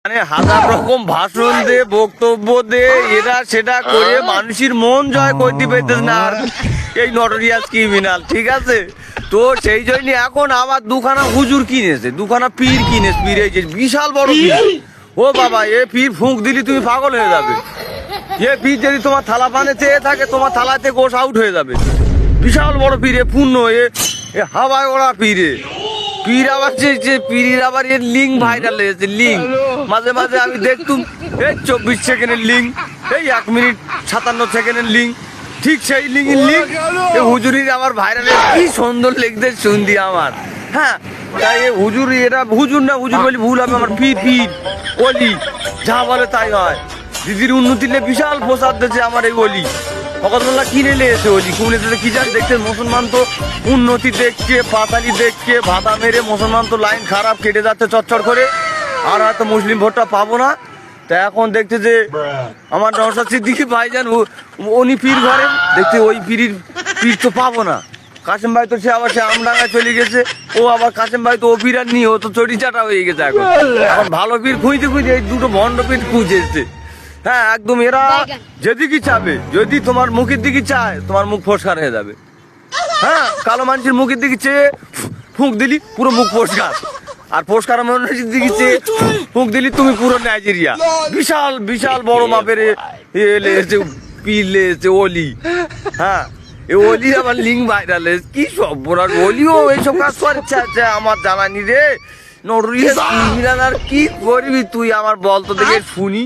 মানে হাজার রকম ভাষণ দে, বক্তব্য দে, এটা সেটা করে মানুষের মন জয় করতে পেতেছ না আর এই নটোরিয়াস ক্রিমিনাল, ঠিক আছে? তো সেই জন্য এখন আবার দুখানা হুজুর কিনেছে, দুখানা পীর কিনেছে, পীর এই যে বিশাল বড় পীর। ও বাবা, এ পীর ফুঁক দিলি তুমি পাগল হয়ে যাবে। এ পীর যদি তোমার থালা পানে চেয়ে থাকে, তোমার থালাতে গোশ আউট হয়ে যাবে। বিশাল বড় পীরে পূর্ণ, এ হাওয়ায় ওড়া পীরে। পীর আবার যে পীরের আবার এর লিঙ্ক ভাইরাল হয়েছে, লিঙ্ক। মাঝে মাঝে আমি দেখতুম এই 24 সেকেন্ডের লিঙ্ক, এই 1 মিনিট 57 সেকেন্ডের লিঙ্ক, ঠিক সেই লিঙ্কের লিঙ্ক এই হুজুরির আমার ভাইরাল। কি সুন্দর লিখতে শুনতি আমার। হ্যাঁ, তাই এ হুজুর, এরা হুজুর না, হুজুর বলি ভুল হবে আমার, পীর পীর অলি যা বলে তাই হয়। দিদির উন্নতির বিশাল প্রসাদ দিয়েছে আমার এই অলি। ভগতলা কিনে নিয়েছে অলি, কুমিল্লাতে কি জান দেখতে মুসলমান তো উন্নতি দেখছে, পাতালি দেখছে, ভাতা মেরে মুসলমান তো লাইন খারাপ কেটে যাচ্ছে চচ্চর করে, আর হয়তো মুসলিম ভোটটা পাবো না। তা এখন দেখতে যে আমার নওশাদ সিদ্দিকী ভাইজান উনি পীর ঘরে দেখতে, ওই পীর তো পাবো না। কাসেম ভাই তো সে আবার সে আমডাঙ্গায় চলে গেছে, ও আবার কাসেম ভাই তো ও পীর আর নিয়ে, ও তো চটি চাটা হয়ে গেছে। এখন ভালো পীর খুঁজতে খুঁজতে এই দুটো ভণ্ড পীর খুঁজেছে। হ্যাঁ একদম, এরা যেদিকে চাবে, যদি তোমার মুখের দিকে চায় তোমার মুখ পরিষ্কার হয়ে যাবে। হ্যাঁ, কালো মানুষের মুখের দিকে চেয়ে ফুঁক দিলি পুরো মুখ পরিষ্কার, আর পরিষ্কার মানুষের দিকে চেয়ে ফুঁক দিলি তুমি পুরো নাইজেরিয়া। বিশাল বিশাল বড় মাপের পীর লেছে অলি। হ্যাঁ, এ অলি আবার লিঙ্ক ভাইরাল, কি সব বড় অলিও এইসব কাজ করছে আমার জানানি রে। নটোরিয়াস ক্রিমিনাল, আর কি করবি তুই আমার বল তো দেখে শুনি।